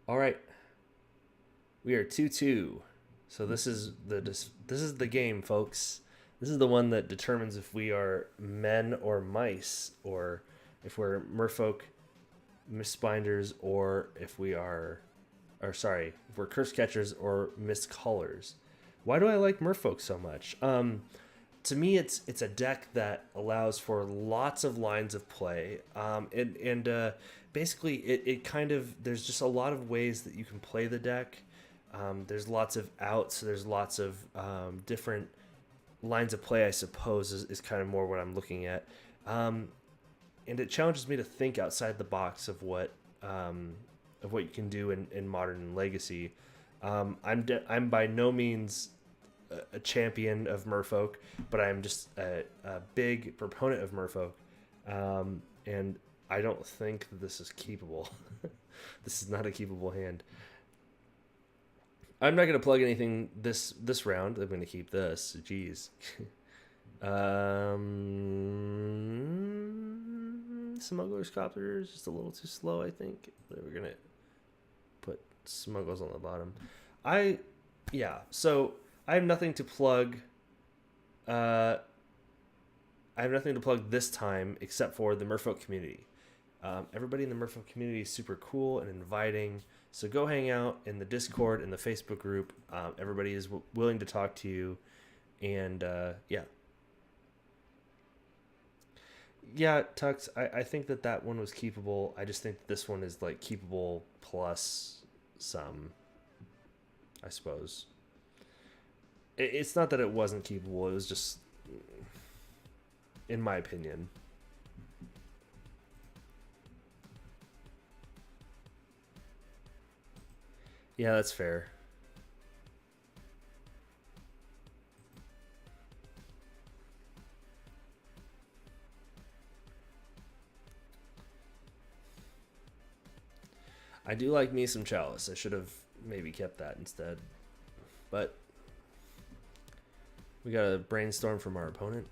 All right, we are 2-2. So this is the game, folks. This is the one that determines if we are men or mice, or if we're Merfolk misbinders, or if we're curse catchers or miscallers. Why do I like Merfolk so much? To me, it's a deck that allows for lots of lines of play, and basically it kind of, there's just a lot of ways that you can play the deck. There's lots of outs. There's lots of different lines of play, I suppose, is kind of more what I'm looking at. And it challenges me to think outside the box of what you can do in Modern and Legacy. I'm by no means a champion of Merfolk, but I'm just a big proponent of Merfolk. And I don't think that this is keepable. This is not a keepable hand. I'm not going to plug anything this round. I'm going to keep this. Jeez. Smuggler's Copters, just a little too slow, I think. We're going to put Smuggles on the bottom. So I have nothing to plug. I have nothing to plug this time except for the Merfolk community. Everybody in the Merfolk community is super cool and inviting. So go hang out in the Discord and the Facebook group. Everybody is willing to talk to you. And yeah. Yeah, Tux, I think that one was keepable. I just think this one is like keepable plus some, I suppose. It's not that it wasn't keepable. It was just, in my opinion. Yeah, that's fair. I do like me some Chalice. I should have maybe kept that instead. But we got a brainstorm from our opponent.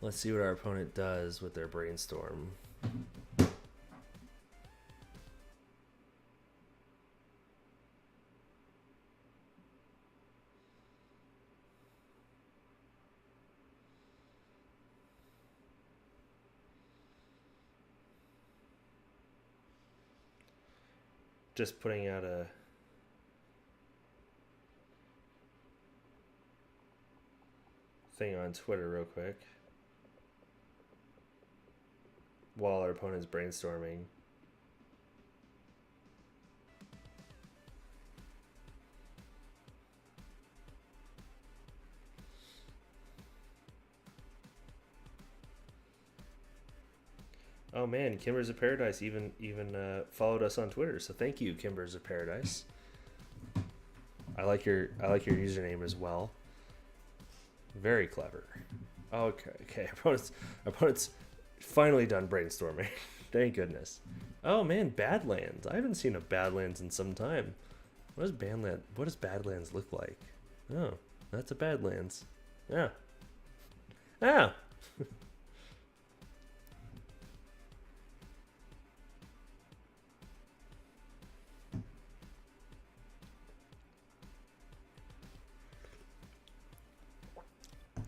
Let's see what our opponent does with their brainstorm. Just putting out a thing on Twitter real quick while our opponent's brainstorming. Oh man, Kimbers of Paradise even followed us on Twitter, so thank you, Kimbers of Paradise. I like your username as well. Very clever. Okay. Our opponent's finally done brainstorming. Thank goodness. Oh man, Badlands. I haven't seen a Badlands in some time. What does Badlands look like? Oh, that's a Badlands. Yeah. Ah.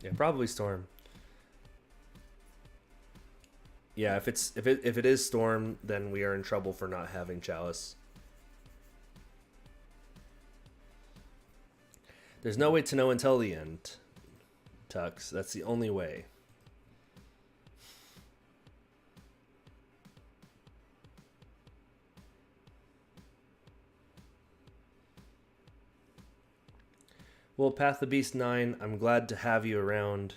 Yeah, probably Storm. Yeah, if it is Storm, then we are in trouble for not having Chalice. There's no way to know until the end, Tux. That's the only way. Well, Path the Beast 9, I'm glad to have you around.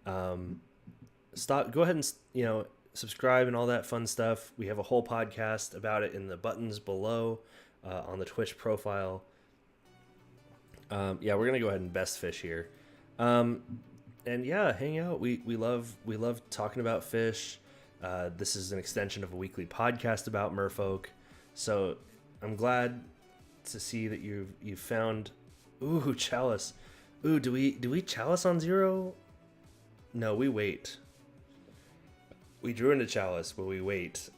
Go ahead and subscribe and all that fun stuff. We have a whole podcast about it in the buttons below on the Twitch profile. Yeah, we're gonna go ahead and best fish here. And yeah, hang out. We love talking about fish. This is an extension of a weekly podcast about merfolk. So I'm glad to see that you've found. Ooh, chalice. Ooh, do we chalice on 0? No, we wait. We drew into chalice, but we wait.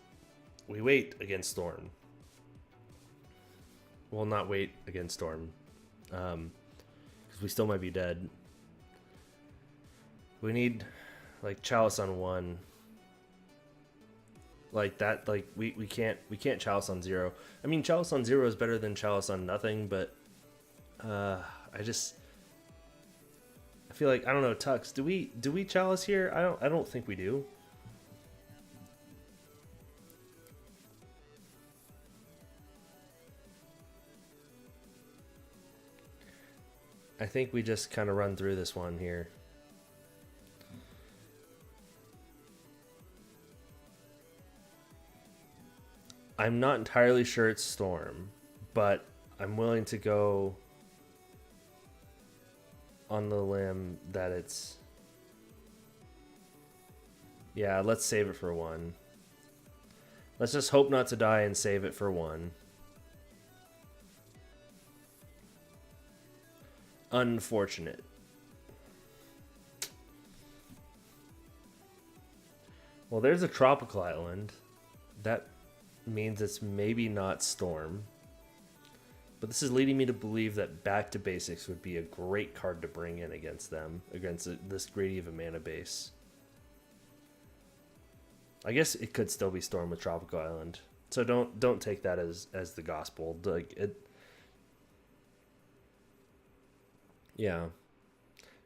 We wait against storm. We'll not wait against storm, because we still might be dead. We need like chalice on 1. Like that, like we can't chalice on 0. I mean, chalice on 0 is better than chalice on nothing, but I feel like, I don't know, Tux, do we chalice here? I don't think we do. I think we just kind of run through this one here. I'm not entirely sure it's storm, but I'm willing to go on the limb that it's... Yeah, let's save it for 1. Let's just hope not to die and save it for 1. Unfortunate. Well, there's a tropical island. That means it's maybe not storm. But this is leading me to believe that Back to Basics would be a great card to bring in against them, against this greedy of a mana base. I guess it could still be storm with tropical island. So don't take that as the gospel. Like it. Yeah.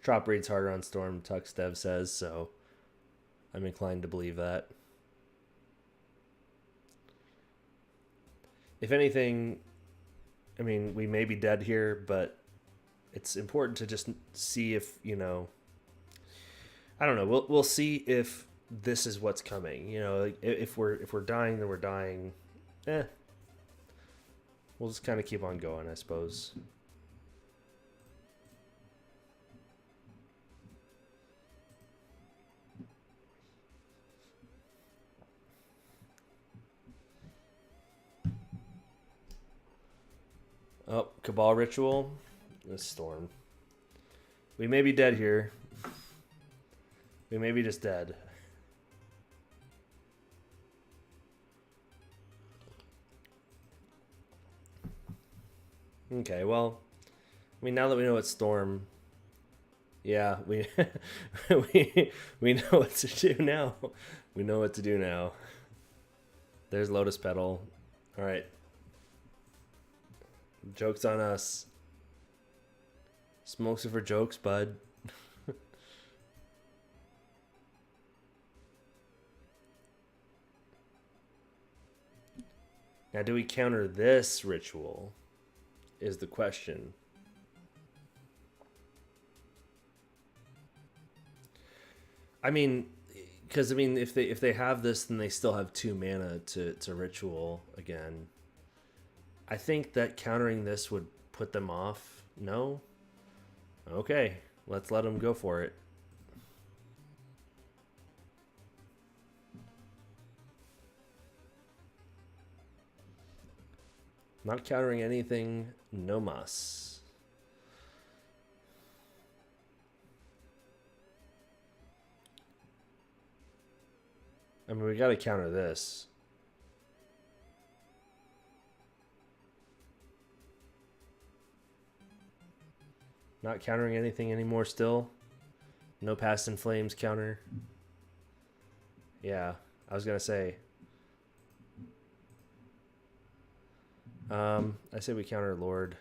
Trop reads harder on storm, Tux Dev says, so I'm inclined to believe that. If anything, I mean, we may be dead here, but it's important to just see if, I don't know. We'll see if this is what's coming. Like if we're dying, then we're dying. We'll just kind of keep on going, I suppose. Oh, Cabal Ritual. This storm. We may be dead here. We may be just dead. Okay, well, I mean, now that we know it's storm, yeah, we we know what to do now. We know what to do now. There's Lotus Petal. All right. Joke's on us. Smokes it for jokes, bud. Now, do we counter this ritual? Is the question. I mean, because if they have this, then they still have 2 mana to ritual again. I think that countering this would put them off. No? Okay, let's let them go for it. Not countering anything, no mas. I mean, we gotta counter this. Not countering anything anymore still. No Past in Flames counter. Yeah, I was gonna say. I say we counter Lord.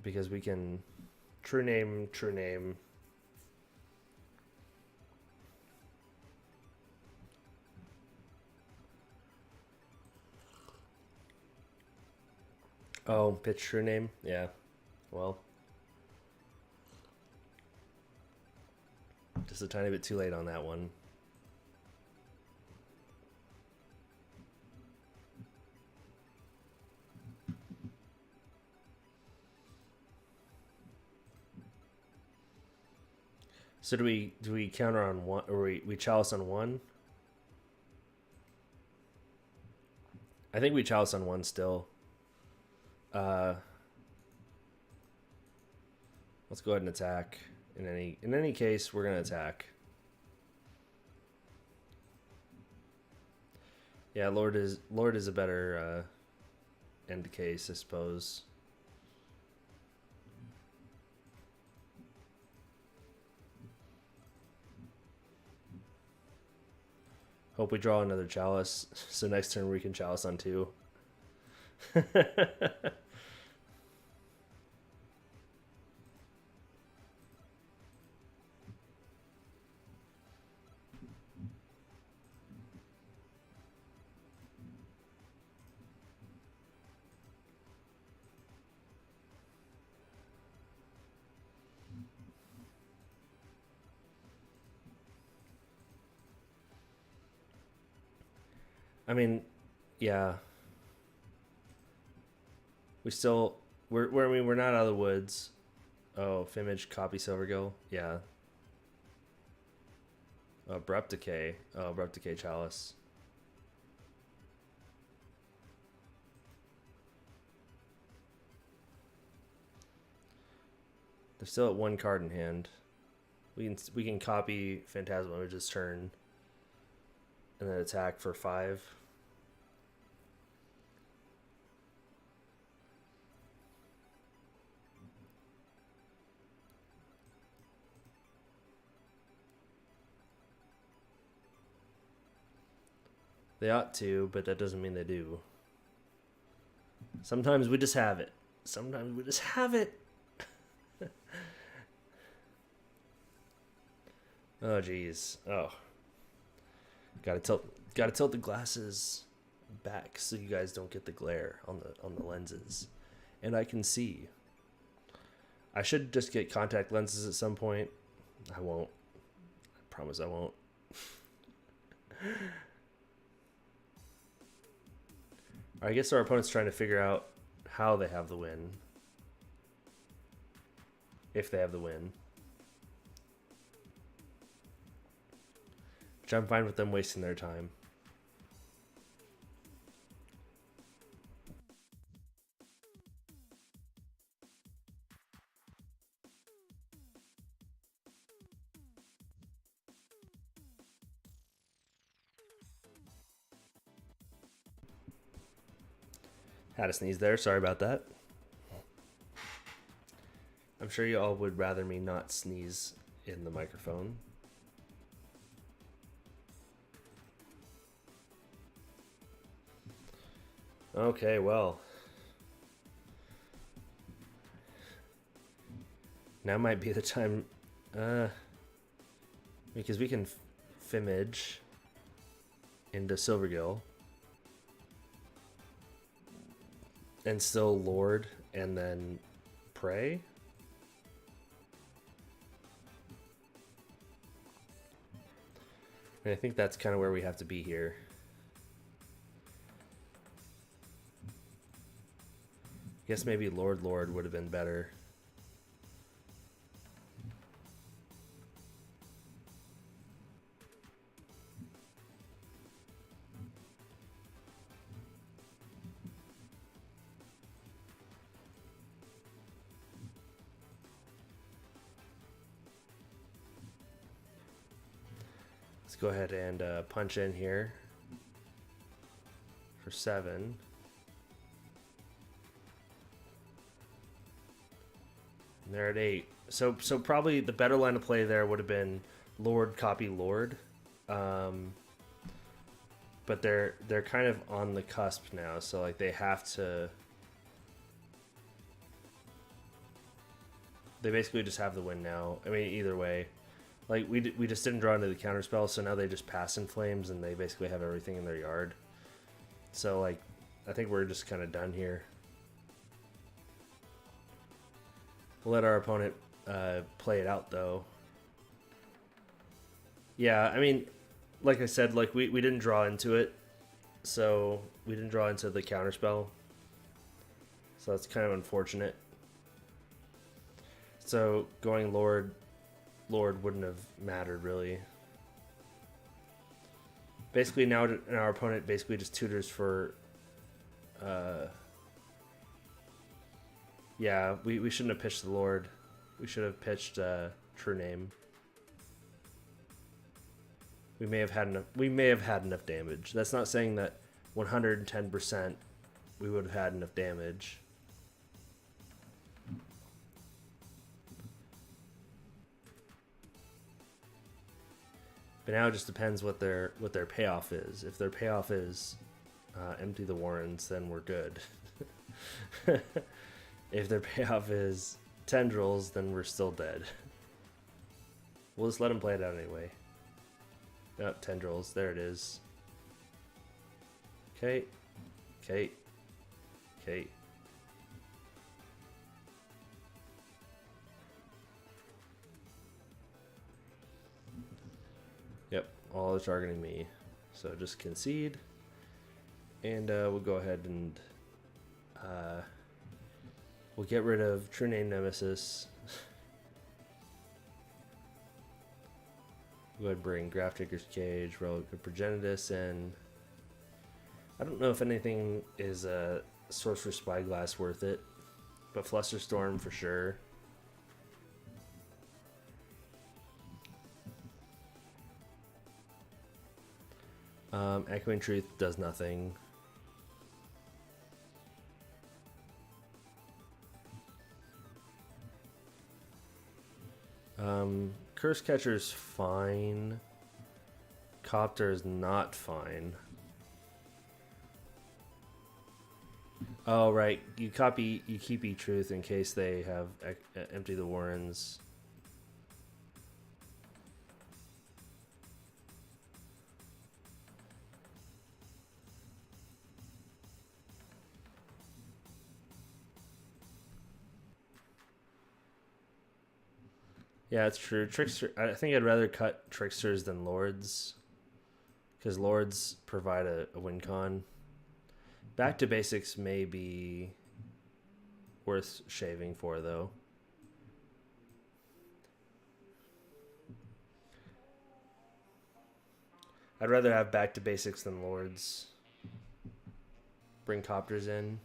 Because we can... True name, true name. Oh, pitch true name? Yeah. Well. Just a tiny bit too late on that one. So do we counter on one, or we chalice on one? I think we chalice on one still. Uh, let's go ahead and attack. In any case, we're gonna attack. Yeah, Lord is a better end case, I suppose. Hope we draw another chalice, so next turn we can chalice on two. I mean, yeah. We're not out of the woods. Oh, Fimage, copy Silvergill. Yeah. Abrupt Decay. Oh, Abrupt Decay Chalice. They're still at one card in hand. We can copy Phantasmal Image's turn and then attack for 5. They ought to, but that doesn't mean they do. Sometimes we just have it. Sometimes we just have it. Oh, jeez. Oh. Gotta tilt the glasses back so you guys don't get the glare on the lenses. And I can see. I should just get contact lenses at some point. I won't. I promise I won't. I guess our opponent's trying to figure out how they have the win. If they have the win. Which I'm fine with them wasting their time. Had a sneeze there. Sorry about that. I'm sure you all would rather me not sneeze in the microphone. Okay, well. Now might be the time, because we can Fimage into Silvergill and still Lord and then Pray. And I think that's kind of where we have to be here. Guess maybe Lord would have been better. Let's go ahead and punch in here for 7. And they're at 8. So probably the better line of play there would have been Lord, copy Lord. But they're kind of on the cusp now, so like they have to. They basically just have the win now. I mean, either way, like we just didn't draw into the counterspell, so now they just pass in flames and they basically have everything in their yard. So like, I think we're just kind of done here. We'll let our opponent play it out, though. Yeah, I mean, like I said, like we didn't draw into it, so we didn't draw into the counterspell. So that's kind of unfortunate. So going Lord, Lord wouldn't have mattered really. Basically, now our opponent basically just tutors for. Yeah, we shouldn't have pitched the Lord. We should have pitched True Name. We may have had enough damage. That's not saying that 110% we would have had enough damage. But now it just depends what their payoff is. If their payoff is empty the Warrens, then we're good. If their payoff is Tendrils, then we're still dead. We'll just let them play it out anyway. Oh, Tendrils, there it is. Okay. Okay. Okay. Yep, all is targeting me. So just concede. And we'll go ahead and we'll get rid of True Name Nemesis. Go ahead and bring Grafdigger's Cage, Relic of Progenitus, and I don't know if anything is Sorcerer Spyglass worth it, but Flusterstorm for sure. Echoing Truth does nothing. Curse Catcher's fine. Copter is not fine. Oh, right. You keep E-Truth in case they have empty the Warrens. Yeah, it's true. Trickster. I think I'd rather cut Tricksters than Lords, because Lords provide a win con. Back to Basics may be worth shaving for, though. I'd rather have Back to Basics than Lords. Bring Copters in.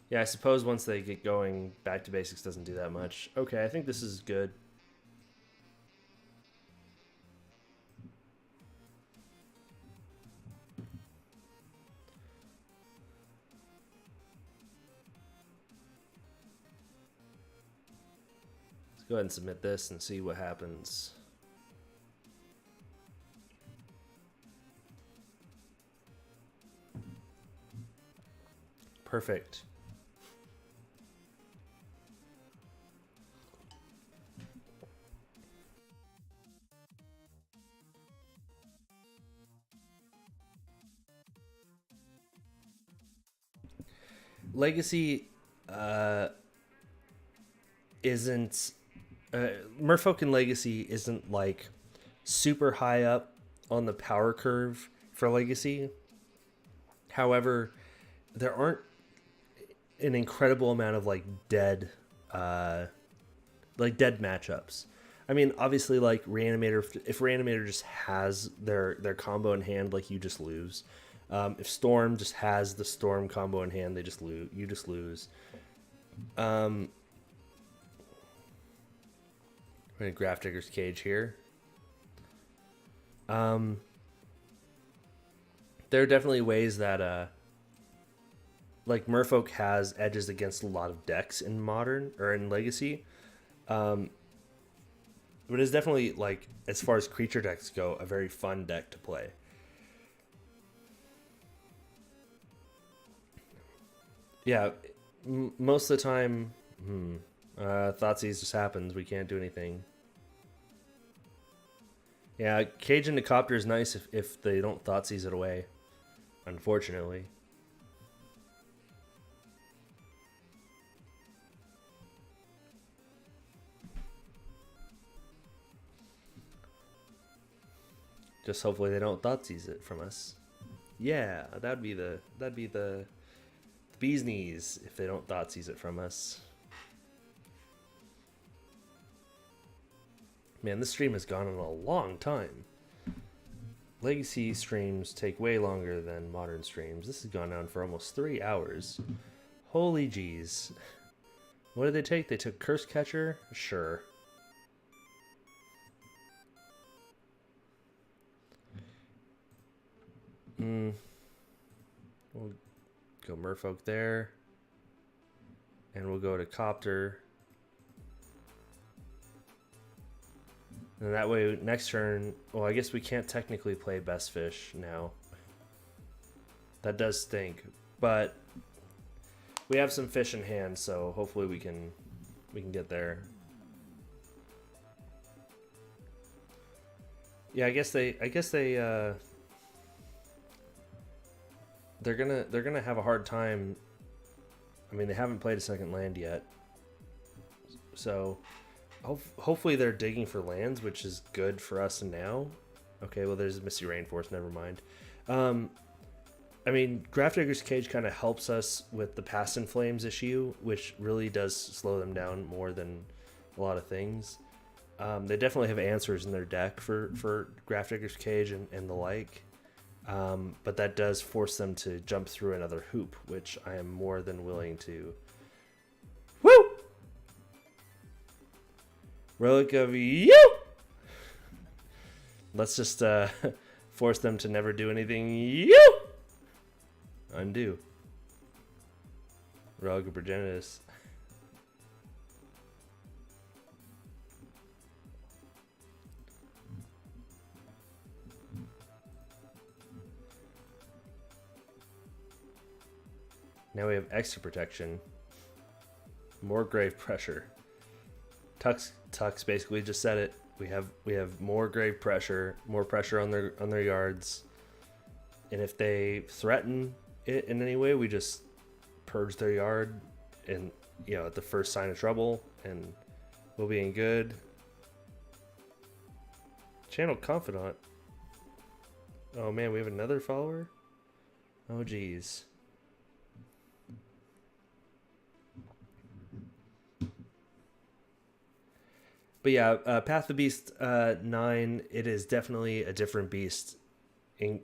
Yeah, I suppose once they get going, Back to Basics doesn't do that much. Okay, I think this is good. Let's go ahead and submit this and see what happens. Perfect. Legacy isn't Merfolk and Legacy isn't like super high up on the power curve for Legacy. However, there aren't an incredible amount of like dead matchups. I mean, obviously, like Reanimator, if Reanimator just has their combo in hand, like you just lose. If Storm just has the Storm combo in hand, they just lose. You just lose. We're gonna Grafdigger's Cage here. There are definitely ways that like Merfolk has edges against a lot of decks in Modern or in Legacy. But it's definitely, like, as far as creature decks go, a very fun deck to play. Yeah, most of the time, Thoughtseize just happens. We can't do anything. Yeah, Cage into Copter is nice if they don't Thoughtseize it away, unfortunately. Just hopefully they don't Thoughtseize it from us. Yeah, that'd be the bee's knees if they don't Thoughtseize it from us. Man, this stream has gone on a long time. Legacy streams take way longer than modern streams. This has gone on for almost 3 hours. Holy jeez. What did they take? They took Curse Catcher? Sure. We'll go Merfolk there. And we'll go to Copter. And that way, next turn... Well, I guess we can't technically play Best Fish now. That does stink. But we have some fish in hand, so hopefully we can get there. Yeah, I guess they they're gonna have a hard time. I mean, they haven't played a second land yet, so hopefully they're digging for lands, which is good for us now. Okay, well, there's Misty Rainforest. Never mind. I mean, Grafdigger's Cage kind of helps us with the Past in Flames issue, which really does slow them down more than a lot of things. They definitely have answers in their deck for Grafdigger's Cage and the like. But that does force them to jump through another hoop, which I am more than willing to. Woo! Relic of you! Let's just force them to never do anything. You! Undo. Relic of Progenitus. Now we have extra protection. More grave pressure. Tux basically just said it. We have more grave pressure, more pressure on their yards. And if they threaten it in any way, we just purge their yard and at the first sign of trouble, and we'll be in good. Channel Confidant. Oh man, we have another follower? Oh geez. But yeah, Path of the Beast 9, it is definitely a different beast. I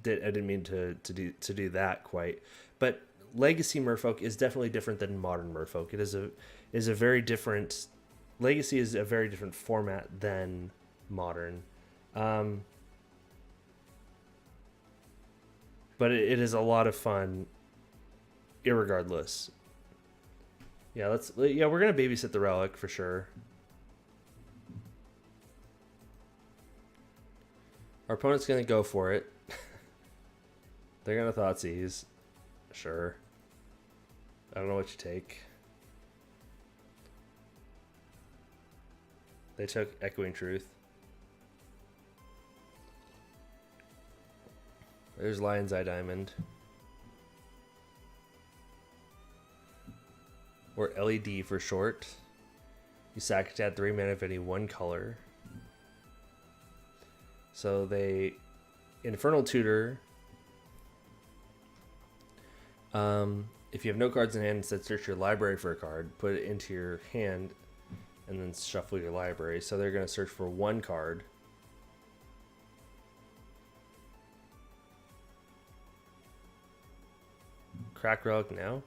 didn't mean to do that quite. But Legacy Merfolk is definitely different than modern Merfolk. It is a very different... Legacy is a very different format than modern. But it is a lot of fun, irregardless. Yeah, we're gonna babysit the relic for sure. Our opponent's gonna go for it. They're gonna Thoughtseize. Sure. I don't know what you take. They took Echoing Truth. There's Lion's Eye Diamond. Or LED for short. You sack it to add 3 mana of any one color. So they Infernal Tutor. If you have no cards in hand, instead search your library for a card, put it into your hand, and then shuffle your library. So they're going to search for 1 card. Crack Relic now.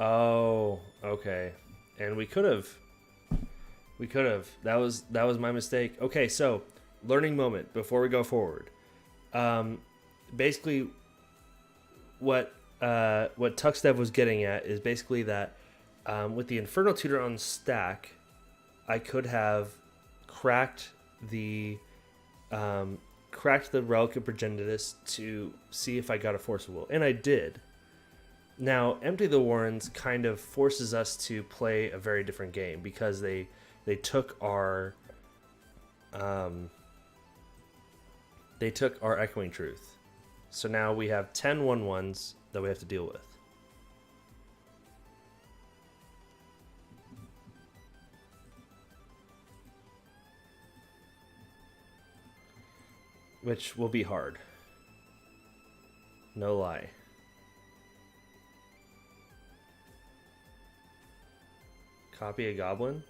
Oh, okay. And we could have. That was my mistake. Okay, so learning moment before we go forward. Basically, what Tuxdev was getting at is basically that with the Infernal Tutor on stack, I could have cracked the Relic of Progenitus to see if I got a Force of Will, and I did. Now, Empty the Warrens kind of forces us to play a very different game because they they took our Echoing Truth. So now we have 10 1/1s that we have to deal with. Which will be hard. No lie. Copy a goblin?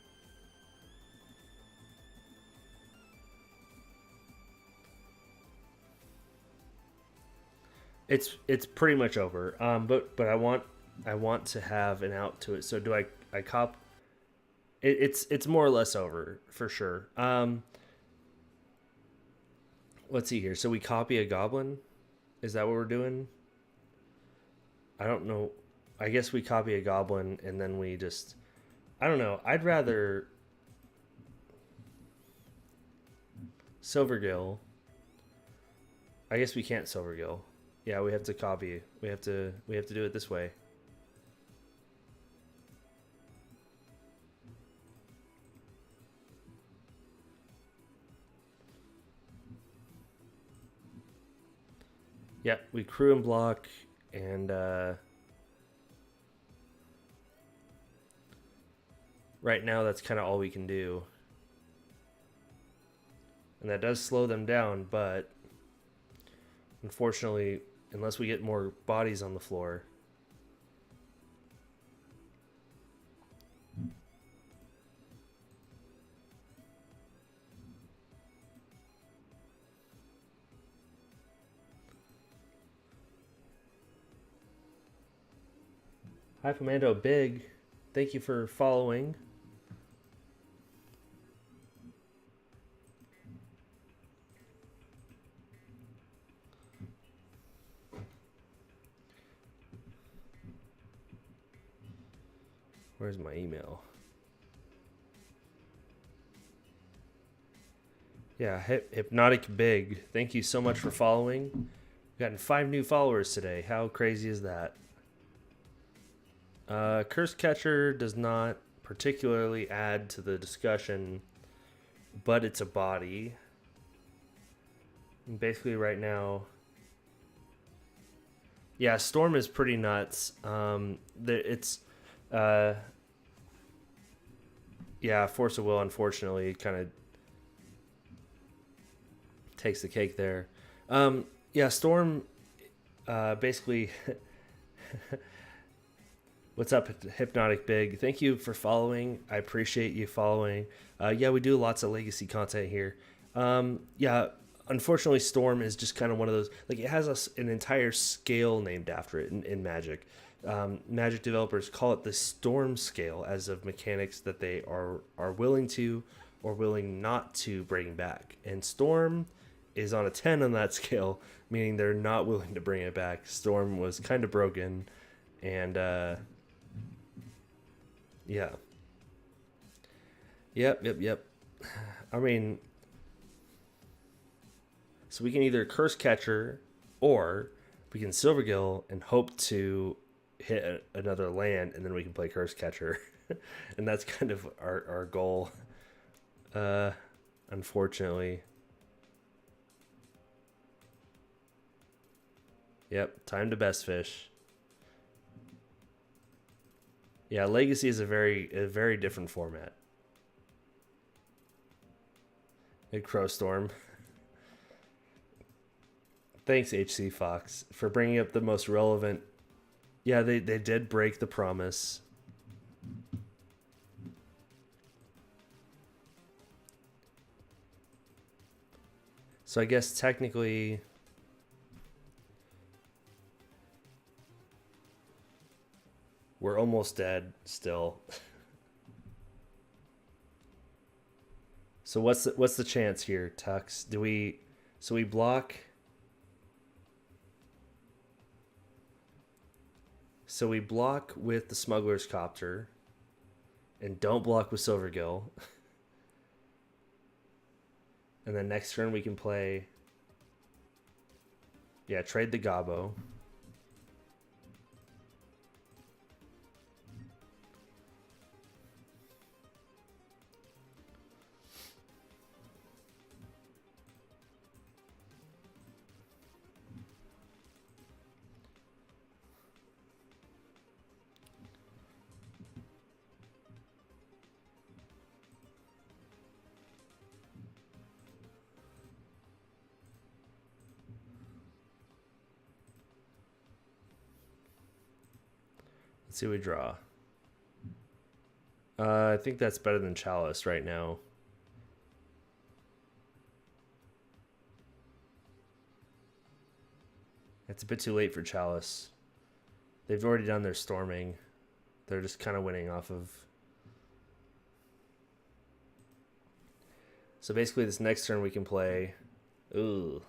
It's pretty much over. But I want to have an out to it. So do I cop? It's more or less over for sure. Let's see here. So we copy a goblin. Is that what we're doing? I don't know. I guess we copy a goblin and then we just. I don't know. I'd rather Silvergill. I guess we can't Silvergill. Yeah, we have to copy. We have to do it this way. Yeah, we crew and block, and right now that's kind of all we can do. And that does slow them down, but unfortunately, unless we get more bodies on the floor. Hi, Pomando Big. Thank you for following. Where's my email? Yeah, Hypnotic Big. Thank you so much for following. We've gotten 5 new followers today. How crazy is that? Curse Catcher does not particularly add to the discussion, but it's a body. And basically right now... Yeah, Storm is pretty nuts. It's... yeah, Force of Will, unfortunately, kind of takes the cake there. Yeah, Storm, basically... What's up, Hypnotic Big? Thank you for following. I appreciate you following. Yeah, we do lots of legacy content here. Yeah, unfortunately, Storm is just kind of one of those... Like, it has an entire scale named after it in Magic. Magic developers call it the Storm scale as of mechanics that they are willing to or willing not to bring back. And Storm is on a 10 on that scale, meaning they're not willing to bring it back. Storm was kind of broken, and yeah. Yep. I mean, so we can either Curse Catcher or we can Silvergill and hope to hit another land, and then we can play Curse Catcher. And that's kind of our goal. Unfortunately. Yep, time to best fish. Yeah, Legacy is a very different format. Hey, Crowstorm. Thanks, HC Fox, for bringing up the most relevant. Yeah, they did break the promise. So I guess technically... We're almost dead still. So what's the chance here, Tux? So we block. So we block with the Smuggler's Copter and don't block with Silvergill. And then next turn we can play... Yeah, trade the Gobbo. see what we draw. I think that's better than Chalice right now. It's a bit too late for Chalice. They've already done their storming. They're just kind of winning off of... So basically this next turn we can play... Ooh.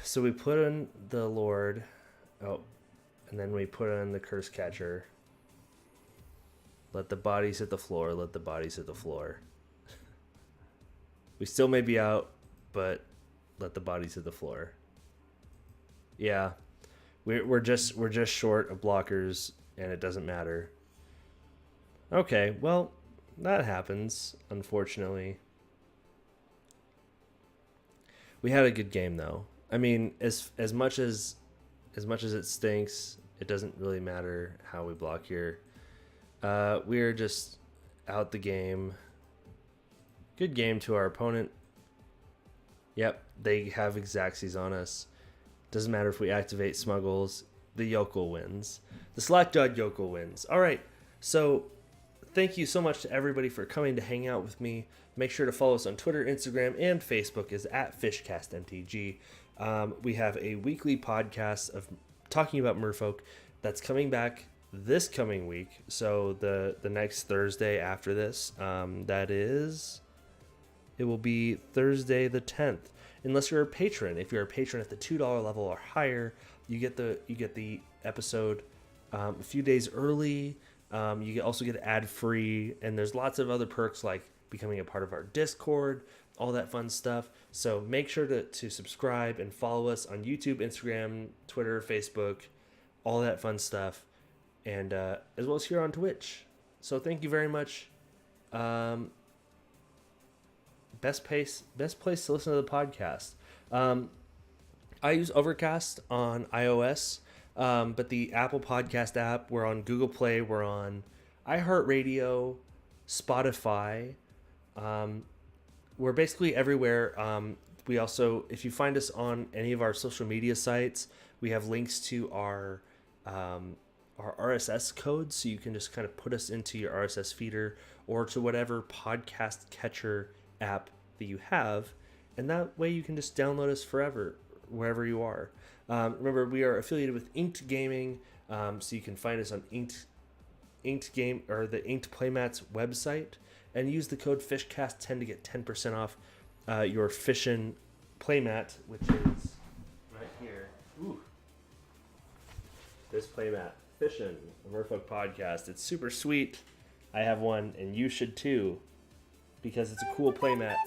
So we put in the Lord. Oh. And then we put in the Curse Catcher. Let the bodies hit the floor. Let the bodies hit the floor. We still may be out, but let the bodies hit the floor. Yeah. We're just short of blockers, and it doesn't matter. Okay, well, that happens, unfortunately. We had a good game, though. I mean, as much as it stinks, it doesn't really matter how we block here. We're just out the game. Good game to our opponent. Yep, they have Xaxes on us. Doesn't matter if we activate Smuggles. The Yokel wins. The Slack-jawed Yokel wins. All right, so thank you so much to everybody for coming to hang out with me. Make sure to follow us on Twitter, Instagram, and Facebook is @FishCastMTG. We have a weekly podcast of talking about Merfolk that's coming back this coming week. So the next Thursday after this, it will be Thursday the 10th. Unless you're a patron. If you're a patron at the $2 level or higher, you get the episode a few days early. You also get ad-free, and there's lots of other perks like becoming a part of our Discord, all that fun stuff. So make sure to subscribe and follow us on YouTube, Instagram, Twitter, Facebook, all that fun stuff, and as well as here on Twitch. So thank you very much. Best place to listen to the podcast. I use Overcast on iOS, but the Apple Podcast app, we're on Google Play, we're on iHeartRadio, Spotify. We're basically everywhere. We also, if you find us on any of our social media sites, we have links to our RSS codes, so you can just kind of put us into your RSS feeder or to whatever podcast catcher app that you have, and that way you can just download us forever wherever you are. Remember, we are affiliated with Inked Gaming, so you can find us on Inked Game or the Inked Playmats website, and use the code FishCast10 to get 10% off your Fishin playmat, which is right here. Ooh. This playmat, Fishin, the Merfolk Podcast. It's super sweet. I have one, and you should too, because it's a cool playmat.